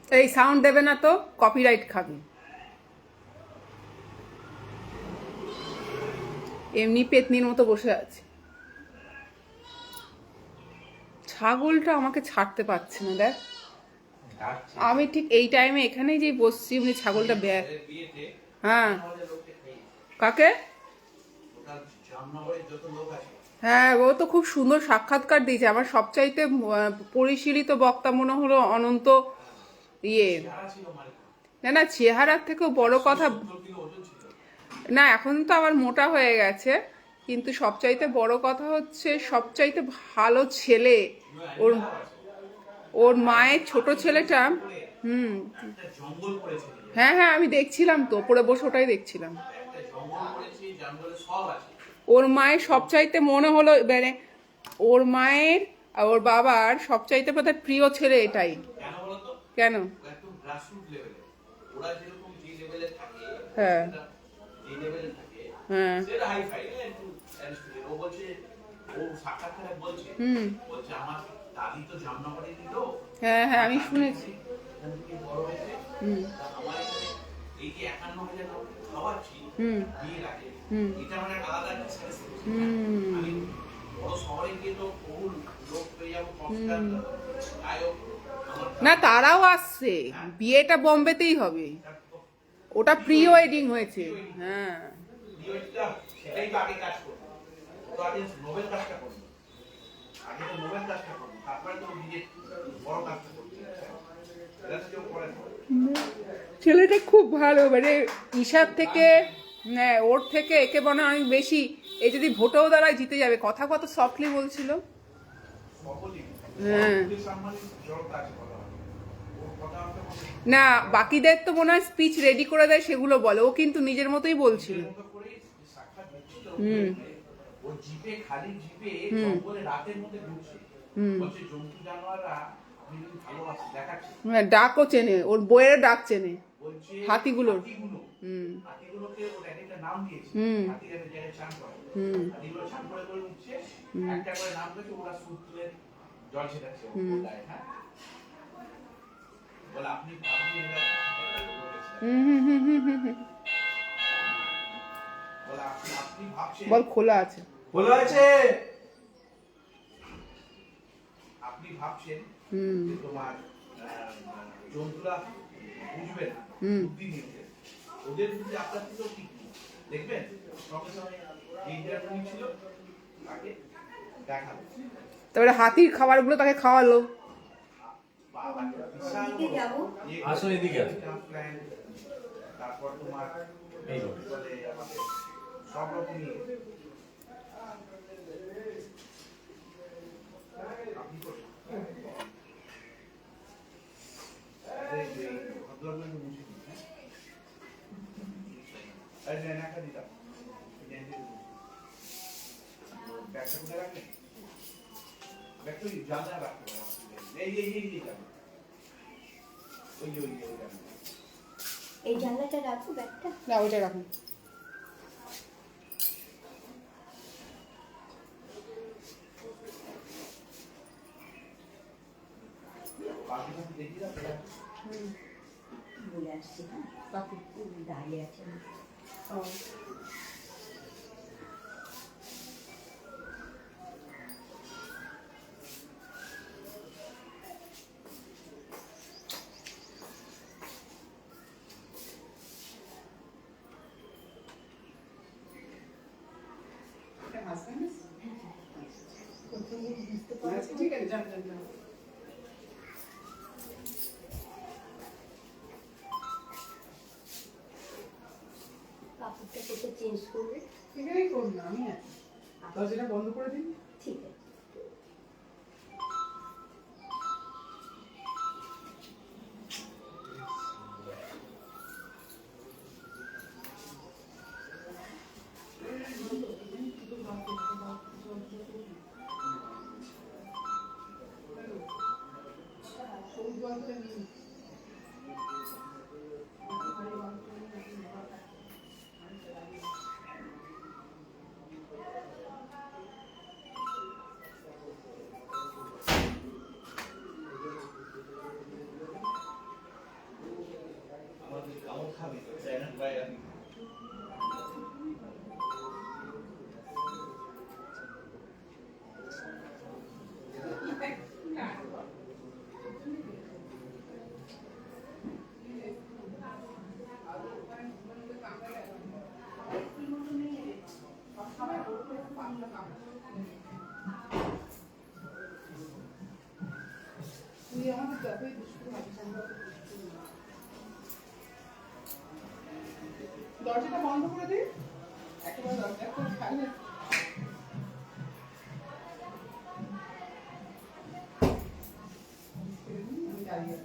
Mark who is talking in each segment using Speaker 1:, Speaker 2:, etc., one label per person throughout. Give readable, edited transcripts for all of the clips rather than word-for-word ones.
Speaker 1: এই সাউন্ড দেবে না তো, কপিরাইট খাবি। এমনি পেতনির মতো বসে আছে। ছাগলটা আমাকে ছাড়তে পারছে না, দেখ। আমি ঠিক এই টাইমে এখানেই যে বসছি, উনি ছাগলটা হ্যাঁ। কাকে? হ্যাঁ, ও তো খুব সুন্দর সাক্ষাৎকার দিয়েছে। আমার সবচাইতে পরিশীলিত বক্তা মনে হলো অনন্ত। ইয়ে না না, চেহারার থেকেও বড় কথা, না এখন তো আবার মোটা হয়ে গেছে, কিন্তু সবচাইতে বড় কথা হচ্ছে সবচাইতে ভালো ছেলে ওর। ওর মায়ের ছোট ছেলেটা। হুম। হ্যাঁ হ্যাঁ, আমি দেখছিলাম তো, ওপরে বসে ওটাই দেখছিলাম। ওর মায়ের সবচাইতে মনে হলো মানে ওর মায়ের আর ওর বাবার সবচাইতে বোধহয় প্রিয় ছেলে এটাই। কেন? হ্যাঁ হ্যাঁ। হুম। হ্যাঁ হ্যাঁ, আমি শুনেছি। হুম হুম হুম হুম। না, তারাও আসছে, বিয়েটা বোম্বেতেই হবে। ওটা প্রি ওয়েডিং হয়েছে। হ্যাঁ। ছেলেটা খুব ভালো, মানে ঈশার থেকে, হ্যাঁ ওর থেকে একে মনে হয় অনেক বেশি। এই যদি ভোটেও দাঁড়ায় জিতে যাবে, কথা কত সফটলি বলছিল। হ্যাঁ। না, বাকিদের তো মনে হয় স্পিচ রেডি করে দেয়, সেগুলো বলে, ও কিন্তু নিজের মতোই বলছিল। হুম হুম হুম। হ্যাঁ, ডাকও চেনে, ওর বইয়ের ডাক চেনে হাতিগুলোর। হুম হুম হুম হুম হুম হুম হুম হুম হুম হুম। বল খোলা আছে।
Speaker 2: খোলা আছে।
Speaker 3: আপনি ভাবছেন
Speaker 1: হুম
Speaker 3: যে তোমার জন্তুরা বুঝবে না,
Speaker 1: হুম।
Speaker 3: বুদ্ধি নিতে, ওদের বুদ্ধি আপনার থেকেও ঠিক নেই। দেখবেন সঙ্গে সঙ্গে এই ইন্টারভিউ ছিল, তাকে দেখালো
Speaker 1: তারপরে হাতির খাবারগুলো তাকে খাওয়ালো।
Speaker 3: বিশাল
Speaker 2: আসো এদিকে আসো।
Speaker 3: ট্রান্সপ্ল্যান্ট, তারপর তোমার
Speaker 2: এই
Speaker 3: কি বলে আমাদের সব রকমই আপনি করছেন। ভদ্রলোক মুছে দিন, হ্যাঁ, আর নেনাকা দিলাম ব্যাগটা কোথায় রাখলেন? ব্যাগটা ওই জানলা রাখতে হবে, এই এই এই এই জানলা, ওই যে ওই যে ওই জানলা।
Speaker 4: এই জানলাটা রাখো ব্যাগটা।
Speaker 1: না, ওইটা রাখুন।
Speaker 3: বাকি বাকি দেখি না
Speaker 4: বলে আসছি, হ্যাঁ
Speaker 1: কাকু।
Speaker 4: দাঁড়িয়ে আছে।
Speaker 1: ও। ঠিক আছে, যান যান যান।
Speaker 4: কাপড়টা কোথায় চেঞ্জ করবে?
Speaker 1: এখানেই করুন না, আমি আছি। দরজাটা বন্ধ করে দিন।
Speaker 4: ঠিক আছে।
Speaker 1: সবুজ গল্পটা নিন। দরজাটা বন্ধ করে দিই একেবারে দরজা খালি দাঁড়িয়ে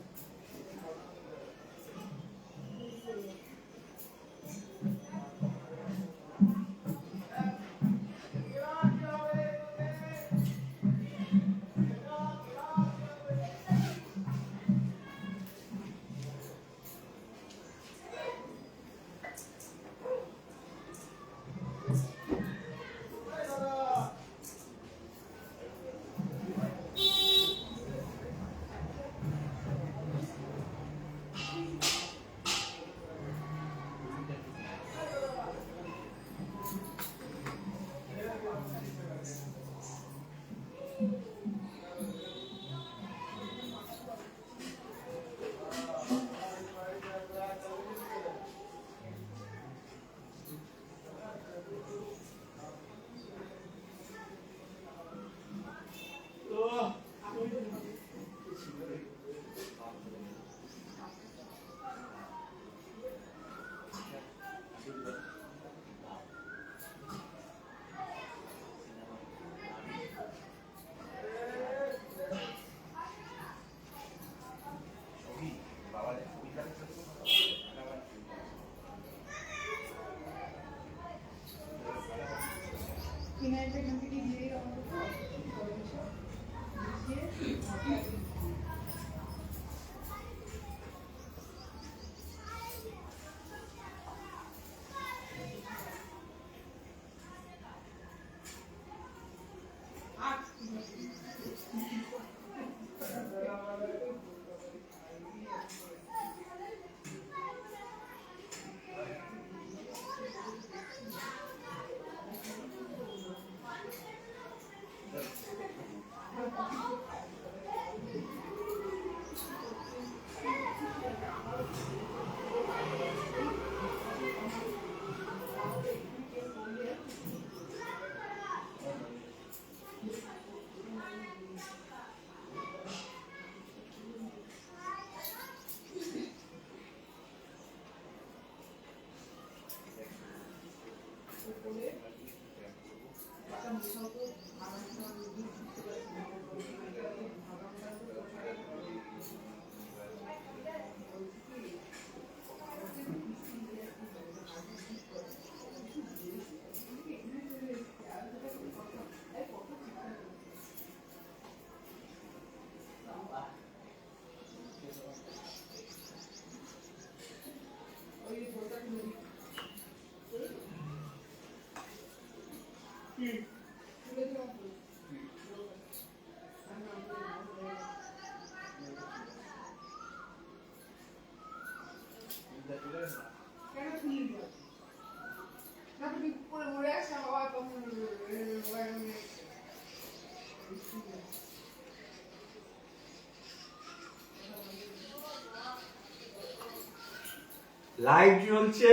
Speaker 2: লাইট জ্বলছে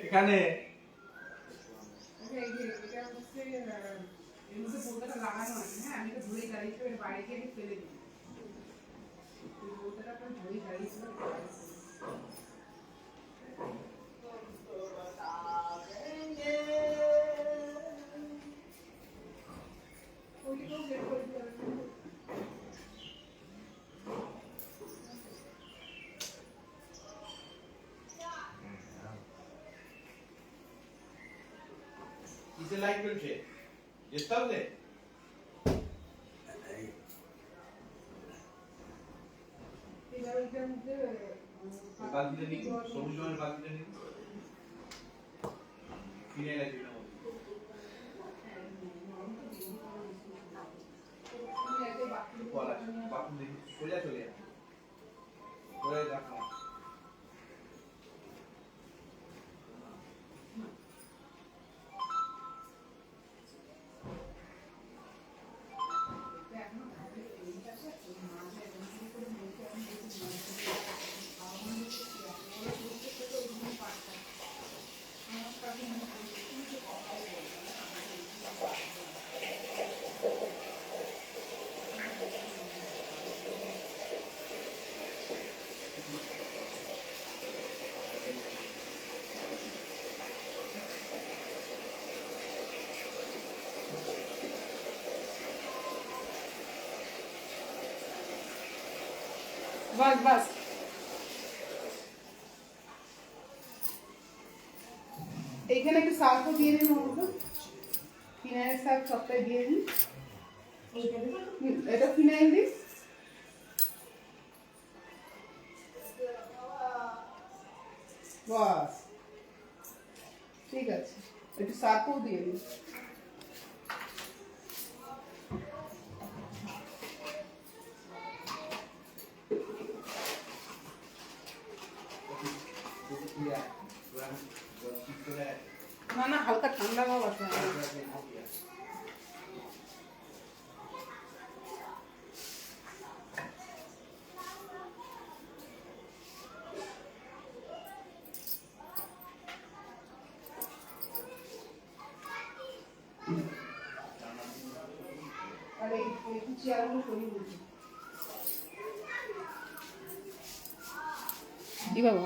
Speaker 2: এখানে।
Speaker 1: লাগানো আছে হ্যাঁ আমি তো ধরে দাঁড়িয়ে বাইরে গিয়ে ফেলে দিই ধরে দাঁড়িয়ে
Speaker 3: কিসের লাইট জ্বলছে? গেস্ট হাউসে? বালতিটা নিই, সবুজ রঙের বালতিটা নিই। ফিরে গেছে না বাথরুম দেখি সোজা চলে যাবে সোজা রাখো।
Speaker 1: বাস বাস। এইখানে একটু সার্ফও দিয়ে দিন আমাকে, ফিনাইল সার্ফ সবটাই দিয়ে দিন।
Speaker 4: এইটা দেবো?
Speaker 1: এটা ফিনাইল দিন। বাস ঠিক আছে, একটু সার্ফও দিয়ে দিন। না না, হালকা ঠান্ডা ভাব আছে। আর এই চেয়ারগুলো সরিয়ে দিচ্ছি। কি বাবা?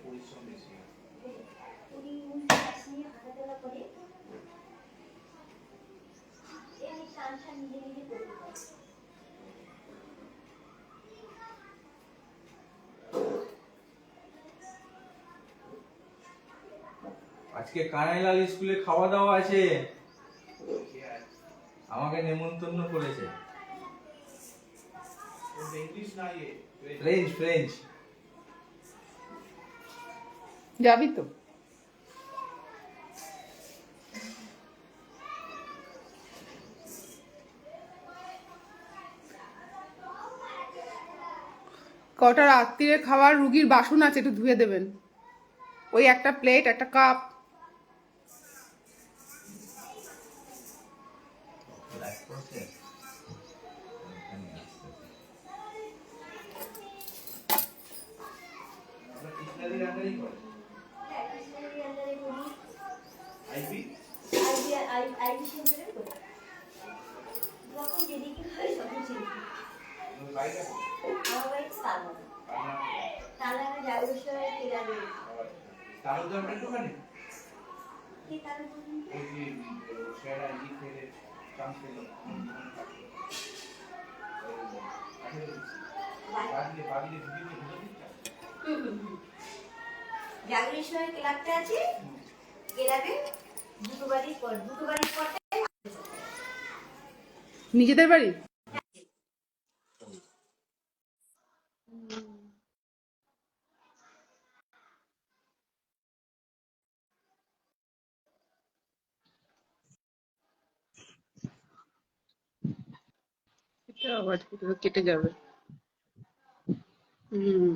Speaker 3: পরিশ্রম বেশি হয়।
Speaker 4: উনি গাছ নিয়ে হাঁটাচলা করে, এমনি টান টান নিজে নিজে করতে পারে।
Speaker 2: আজকে কানাইলাল স্কুলে খাওয়া দাওয়া আছে, আমাকে নেমন্তন্ন করেছে।
Speaker 3: ইংলিশ না ইয়ে
Speaker 2: ফ্রেঞ্চ ফ্রেঞ্চ।
Speaker 1: যাবি তো? কটা রাত্রিরে খাওয়ার রুগীর বাসন আছে, একটু ধুয়ে দেবেন। ওই একটা প্লেট, একটা কাপ।
Speaker 3: আমরা কৃষ্ণাদির আন্ডারেই করে
Speaker 4: হ্যাঁ, কৃষ্ণাজির আন্ডারে করি,
Speaker 3: আইবি
Speaker 4: আইবি সেন্টারে করি। যখন যেদিকে হয় তখন সেদিকে।
Speaker 3: বাইরে
Speaker 4: আমার বাড়ি তালানা জাগরেশ্বরে কেরাবে।
Speaker 3: তাহলে তো আমরা একটুখানি
Speaker 4: কি তাহলে বলুন তো?
Speaker 3: ওই যে সেরা ই ফেলে চান্স পেল বাগিয়ে বাগিয়ে ভিডিও ভিডিও দিচ্ছা।
Speaker 4: জাগরেশ্বরের ক্লাবটা আছে, ক্লাবে দুটো বাড়ির পরটা
Speaker 1: নিজেদের বাড়ি? এটা আওয়াজ কেটে যাবে। হুম।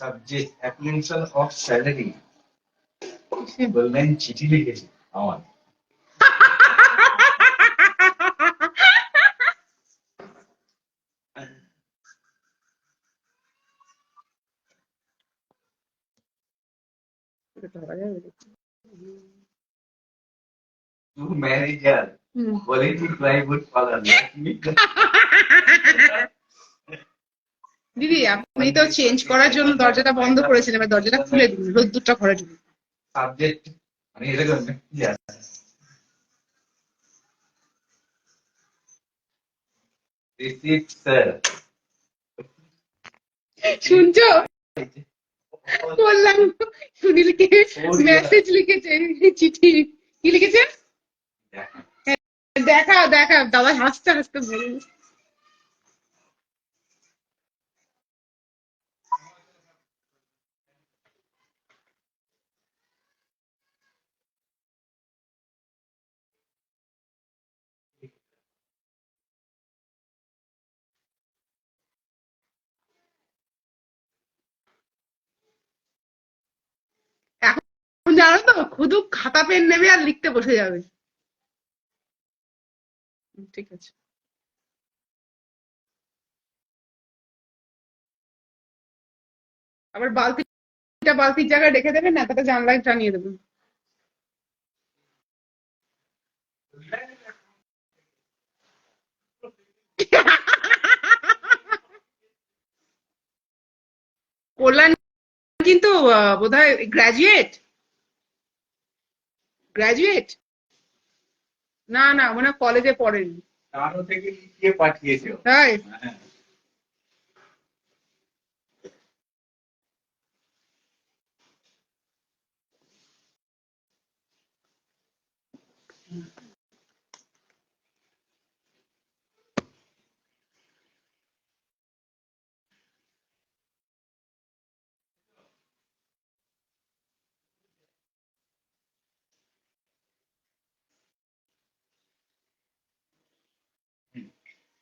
Speaker 2: সাবজেক্ট অ্যাপ্লিকেশন অফ স্যালারি বললেন চিঠি লিখেছে আমার।
Speaker 1: এটা ধরা যাবে?
Speaker 2: তু ম্যানেজার
Speaker 1: হুম।
Speaker 2: বলেছি প্লাইউড পালার
Speaker 1: দিদি আপনি তো চেঞ্জ করার জন্য দরজাটা বন্ধ করেছেন, এবার দরজাটা খুলে দিন, রোদ্দুরটা ঘরে ঢুকুন।
Speaker 2: সাবজেক্ট মানে এরকম কি আছে রিসিপ্ট স্যার
Speaker 1: শুনছো? বললাম সুনীলকে মেসেজ লিখেছে, চিঠি। কি লিখেছে? দেখা দেখা দাদা হাসতে হাসতে বলুন। এখন জানো তো শুধু খাতা পেন নেবে আর লিখতে বসে যাবে। ঠিক আছে। আবার বালতির জায়গায় রেখে দেবেন না, তাতে জানলায় টানিয়ে দেবেন। কল্যাণ কিন্তু বোধহয় গ্রাজুয়েট। গ্রাজুয়েট না না, মনে হয় কলেজে পড়েন।
Speaker 2: কারো থেকে লিখিয়ে পাঠিয়েছে ও।
Speaker 1: তাই?
Speaker 2: হ্যাঁ।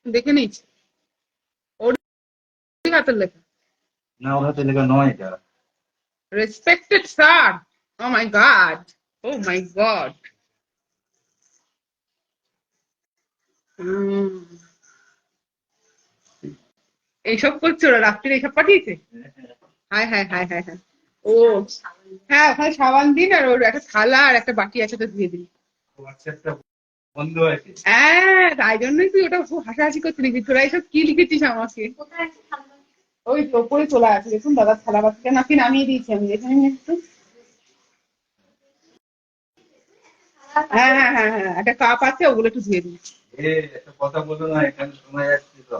Speaker 1: দেখে নিচ্ছি ওর হাতের লেখা।
Speaker 2: না ওর হাতে লেখা নয় এটা।
Speaker 1: Respected sir. Oh my God, oh my God. এইসব করছে ওরা, রাত্রিরে এইসব পাঠিয়েছে। হায় হায় হায় হায় হায়। ও হ্যাঁ, ওখানে সাবান দিন, আর ওর একটা থালা আর একটা বাটি আছে, তো ধুয়ে দিন।
Speaker 2: হোয়াটসঅ্যাপটা বন্ধ আছে।
Speaker 1: হ্যাঁ, তাই জন্যই তুই ওটা খুব হাসাহাসি করতে লিখি, তোরা এইসব কি লিখেছিস আমাকে।
Speaker 4: কোথায় আছে ঠান্ডা?
Speaker 1: ওই তো ওপরে চলে আছে, দেখুন দাদা থালা বাটিটা নাকি নামিয়ে দিয়েছি আমি, দেখে নিন একটু। হ্যাঁ হ্যাঁ হ্যাঁ হ্যাঁ, একটা কাপ আছে, ওগুলো একটু ধুয়ে দিন।
Speaker 2: একটা কথা বলো না, এখানে শোনা যাচ্ছে তো।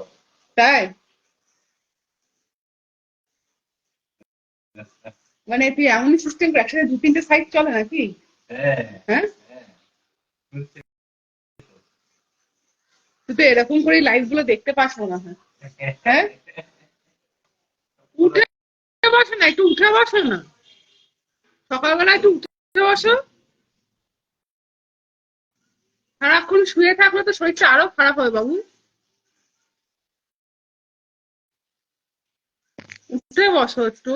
Speaker 1: তাই মানে তুই এমন সিস্টেম করে একসাথে দু তিনটে সাইড চলে নাকি?
Speaker 2: হ্যাঁ
Speaker 1: হ্যাঁ,
Speaker 2: হ্যাঁ।
Speaker 1: তুই তো এরকম করে লাইভ গুলো দেখতে পাস মনে হয়। হ্যাঁ, উঠে বসো না, একটু উঠে বসো না, সকালবেলা একটু উঠে বসো। সারাক্ষণ শুয়ে থাকলে তো শরীরটা আরো খারাপ হবে বাবু। উঠে বসো একটু।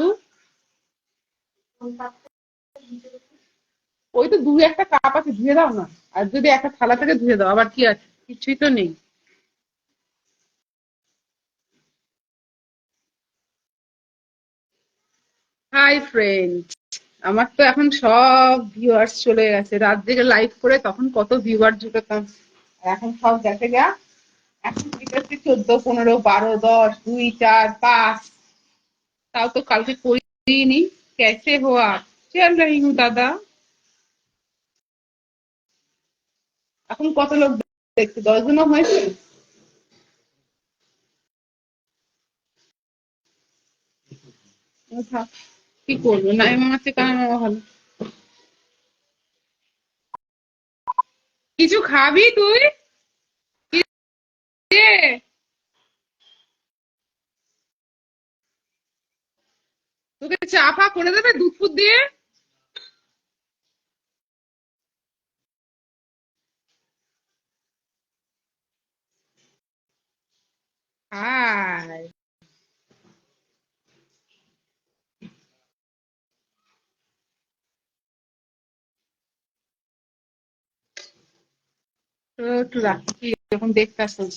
Speaker 1: ওই তো দু একটা কাপ আছে, ধুয়ে দাও না। আর যদি একটা থালা থেকে ধুয়ে দাও, আবার কি আছে, কিছুই তো নেই। হাই ফ্রেন্ড, আমার তো এখন সব ভিউয়ার্স চলে গেছে। রাত জেগে লাইভ করে তখন কত ভিউয়ার জুটাতাম, আর এখন সব গেছে গা। এখন বিকাশে 14, 15, 12, 10, 2, 4, 5। তাও তো কালকে করিনি। कैसे हो आप? चल रही हूँ दादा। এখন কত লোক দেখছে, 10 জনও হয়েছে। থাক, কি করবো, নাই মামার থেকে কানা মামা ভালো। কিছু খাবি তুই? কি রে? তোকে চা ফা করে দেবে দুধ ফুদ দিয়ে? হাই, তো একটু রাখি যখন দেখতে আসছিস,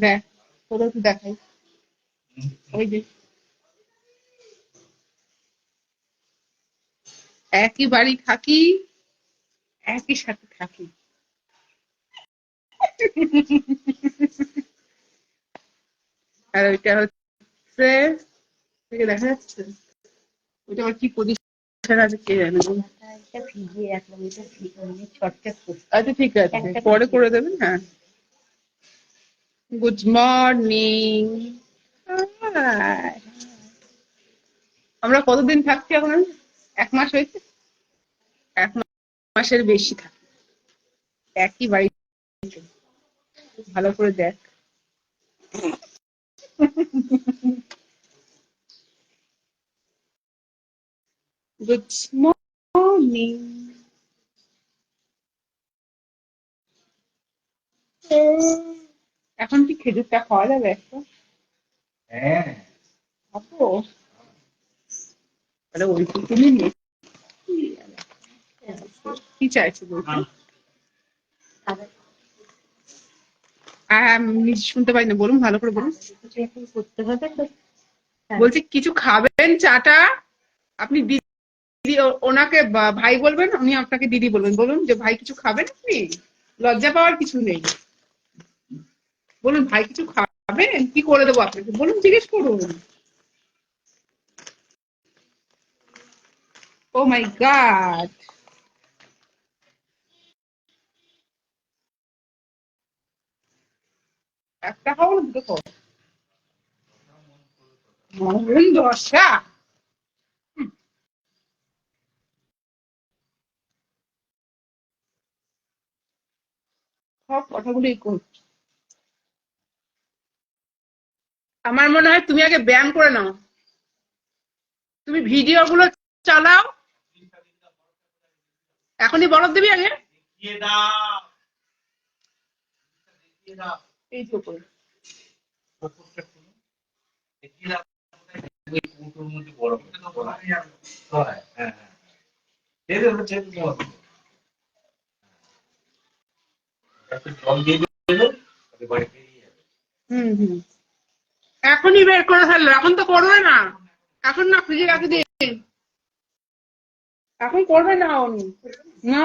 Speaker 1: দেখ, তোরা একটু দেখাই। ওই যে একই বাড়ি থাকি, একই সাথে থাকি। আর ওইটা হচ্ছে, থেকে দেখা যাচ্ছে ওইটা আবার কি পজিশন আছে কে জানে।
Speaker 4: এটা ভিজিয়ে রাখলাম, এটা ছটফট করছে।
Speaker 1: আচ্ছা ঠিক আছে, পরে করে দেবেন। হ্যাঁ, গুড মর্নিং। আমরা কতদিন থাকছি এখন? 1 মাস হয়েছে। 1 মাসের বেশি থাকি একই বাড়িতে। ভালো করে দেখ। Good morning. এখন কি খেজুরটা খাওয়া যাবে একটা?
Speaker 3: হ্যাঁ,
Speaker 1: খাবো। আরে ওই তো তুমি কি চাইছো বলছো? নিজে শুনতে পাই না, বলুন ভালো করে বলুন।
Speaker 4: কিছু এখন করতে হবে তো।
Speaker 1: বলছি কিছু খাবেন চাটা? আপনি দিদি ওনাকে ভাই বলবেন, উনি আপনাকে দিদি বলবেন। বলুন যে ভাই কিছু খাবেন আপনি? লজ্জা পাওয়ার কিছু নেই। বলুন ভাই কিছু খাবেন, কি করে দেবো আপনাকে বলুন, জিজ্ঞেস করুন। ও মাই গড। একটা খাবো না দুটো খাবো? মরণ দশা। সব কথাগুলোই করছি। আমার মনে হয় তুমি আগে ব্যায়াম করে নাও। তুমি ভিডিও গুলো চালাও। এখনই বরফ দিবি আগে? এই তো করে।
Speaker 3: কৌটোর মধ্যে বরফ হয়। হ্যাঁ, হ্যাঁ, জল দিয়ে দিলো, বাড়ি বেরিয়ে যাবে।
Speaker 1: হুম হুম। এখনই বের করে ফেললো, এখন তো করবে না। এখন না, ফ্রিজে রাখি দিই। এখন করবে না উনি। না।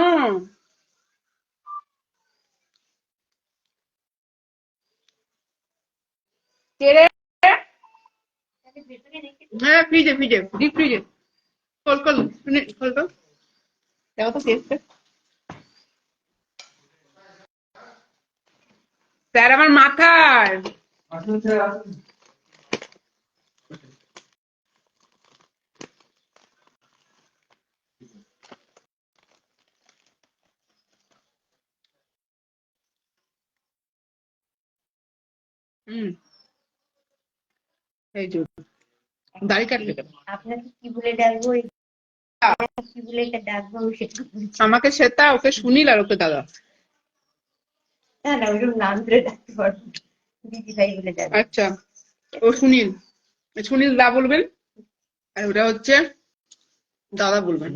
Speaker 1: কে রে?
Speaker 4: ভেতরে রেখে
Speaker 1: হ্যাঁ, ফ্রিজে ফ্রিজে ডিপ ফ্রিজে। খোল খোল খোল খোল। দেখো তো টেস্ট। স্যার আমার মাথায়।
Speaker 3: আসুন স্যার, আসুন।
Speaker 1: হুম। এই যে দাড়ি কাটবে কেন?
Speaker 4: আপনাকে কি বলে ডাকবো, কি বলে এটা ডাকবো আমি সেটা বলছি।
Speaker 1: আমাকে শ্বেতা, ওকে সুনীল, আর ওকে দাদা।
Speaker 4: না না, ওইরকম নাম ধরে ডাকতে পারবো না। দিদি ভাই বলে ডাকবো।
Speaker 1: আচ্ছা, ও সুনীল। সুনীল দা বলবেন, আর ওটা হচ্ছে দাদা বলবেন।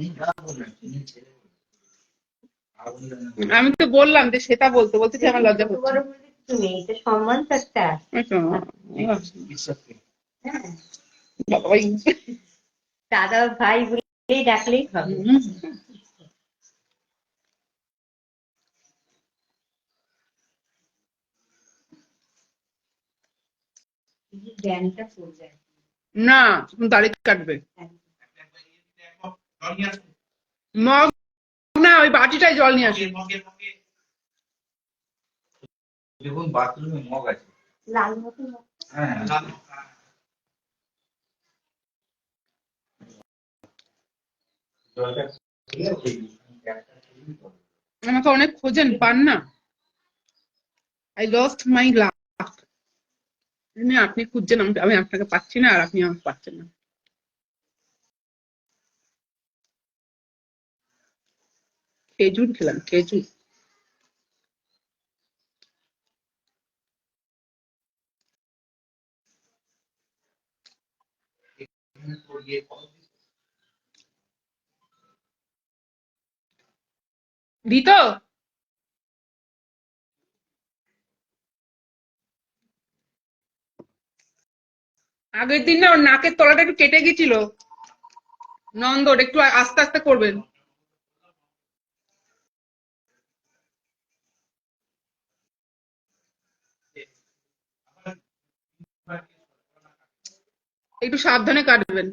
Speaker 1: আমি তো বললাম যে সেটা বলতে বলতে যে আমার লজ্জা
Speaker 4: ছোট
Speaker 1: করছে।
Speaker 4: বড় বলে কিছু নেই, এটা সম্মান তো একটা।
Speaker 1: আচ্ছা,
Speaker 4: হ্যাঁ,
Speaker 1: বাবাই।
Speaker 4: দাদা ভাই বলেই ডাকলেই হবে। জ্ঞানটা পড়ে যায়।
Speaker 1: না, দাড়ি কাটবে। মগ না, ওই বাটিটায় জল নিয়ে আসে।
Speaker 3: দেখুন বাথরুমে মগ আছে।
Speaker 4: লাল মতো।
Speaker 3: হ্যাঁ, জলটা খেলে ওই গ্যাসটা তৈরি করে।
Speaker 1: আমাকে অনেক খোঁজেন, পান না। I lost my lakh. আপনি খুঁজছেন, আমি আপনাকে পাচ্ছি না, আর আপনি আমাকে পাচ্ছেন না। খেজুর খেলাম, খেজুর।
Speaker 3: এখানে পড়িয়ে
Speaker 1: দিত। আগের দিন না ওর নাকের তলাটা একটু কেটে গেছিল। নন্দ, ওটা একটু আস্তে আস্তে করবেন। একটু সাবধানে কাটবেন।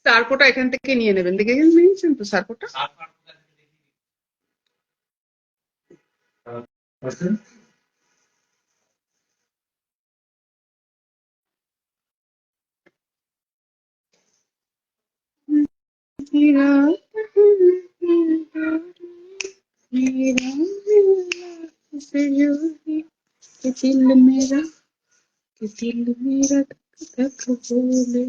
Speaker 1: সার্কোটা এখান থেকে নিয়ে নেবেন, দেখে নিয়েছেন তো সার্কোটা? दिल मेरा धक धक बोले।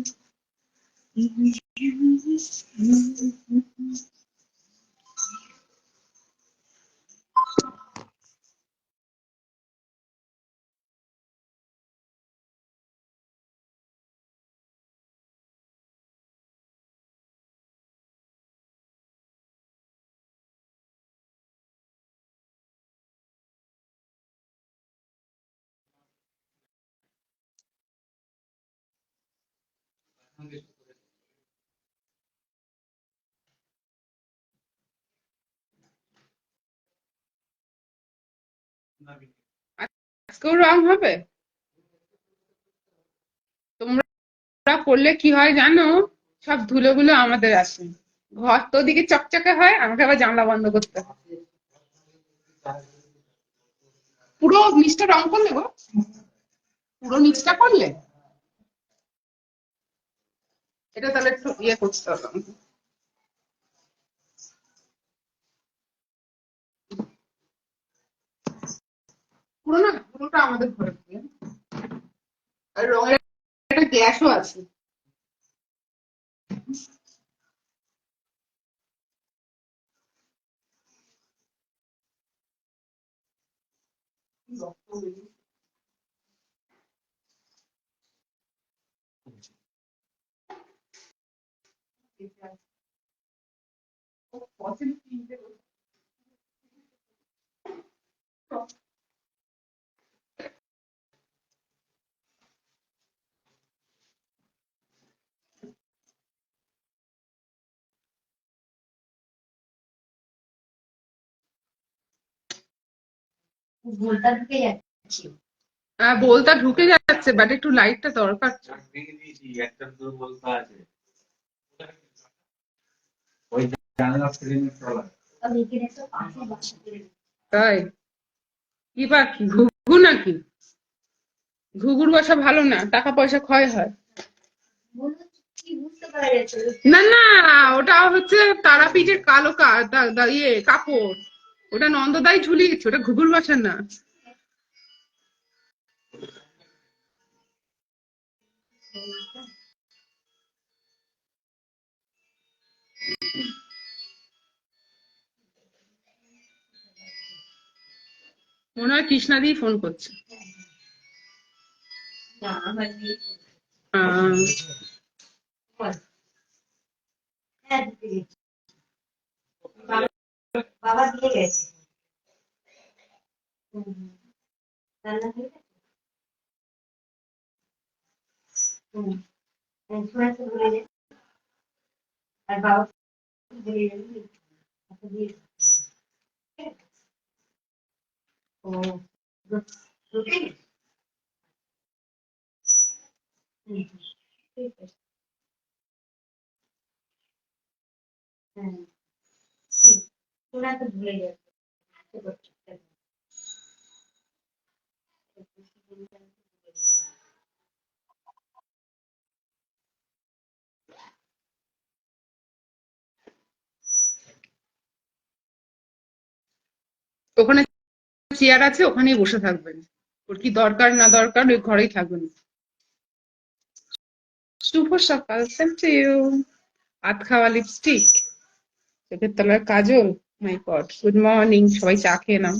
Speaker 1: আজকেও রং হবে? তোমরা করলে কি হয় জানো, সব ধুলোগুলো আমাদের আসে, ঘর তো ওদিকে চকচকে হয়, আমাকে আবার জানলা বন্ধ করতে হয়। পুরো নিচটা রং করলে গো? পুরো নিচটা করলে? এটা তাহলে একটু ইয়ে করতে হবে আমাকে। পুরো না, পুরোটা আমাদের ঘরে দিয়ে। আর রঙের একটা গ্যাসও আছে।
Speaker 4: ভুলটা ঢুকে যাচ্ছে।
Speaker 1: বোলটা ঢুকে যাচ্ছে, বাট একটু লাইটটা দরকার।
Speaker 2: একটা দুটো বলতে আছে ওই জানলা ফ্রেমে তলা।
Speaker 4: আমি এখানে একটা পাখি বাসা করে
Speaker 1: তাই? কি পাখি, ঘুঘু নাকি? ঘুঘুর বাসা ভালো না, টাকা পয়সা ক্ষয় হয়।
Speaker 4: বললো কি বুঝতে পারা যাচ্ছে
Speaker 1: না না, ওটা হচ্ছে তারাপীঠের কালো ইয়ে কাপড়, ওটা নন্দদাই ঝুলিয়েছে, ওটা ঘুঘুর বাসা না। মনে হয় কৃষ্ণাদি ফোন করছে।
Speaker 4: না আমার মেয়ে
Speaker 1: আহ,
Speaker 4: হ্যাঁ ঢুকে গেছে। বাবা দিয়ে গেছে। রান্না হয়ে গেছে। সময় তো বলে যায় আর বাবা বলে যাবে আচ্ছা দিয়ে ও ঢুকে গেছে। ঠিক আছে হ্যাঁ ঠিক তোরা তো ভুলে যাবে
Speaker 1: ওখানে চেয়ার আছে, ওখানেই বসে থাকবেন, ওর কি দরকার না দরকার ওই ঘরেই থাকবেন। শুভ সকাল, সেম টু ইউ। হাত খাওয়া লিপস্টিক, চোখের তলার কাজল, মাই গড, গুড মর্নিং, সবাই চা খেয়ে নাও।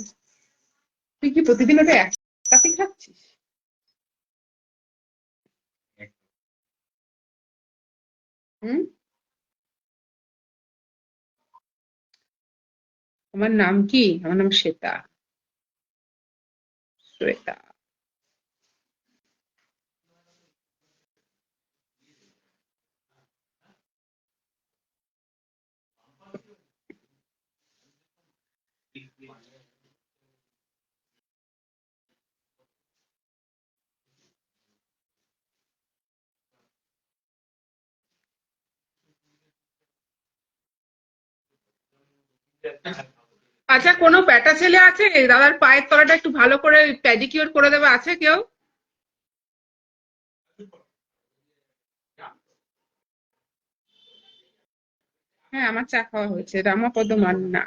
Speaker 1: তুই কি প্রতিদিন ওটা এক কাপই খাচ্ছিস? হুম। আমার নাম কি? আমার নাম শ্বেতা। শ্বেতা। আচ্ছা, কোনো ব্যাটা ছেলে আছে দাদার পায়ের তলাটা একটু ভালো করে প্যাডিকিওর করে দেবে? আছে কেউ? হ্যাঁ, আমার চা খাওয়া হয়েছে। রামাপদ মান্না।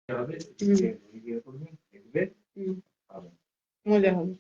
Speaker 3: হবে
Speaker 1: হুম,
Speaker 3: ভিডিও করবে দেখবে
Speaker 1: হুম,
Speaker 3: হবে।
Speaker 1: মজা হবে।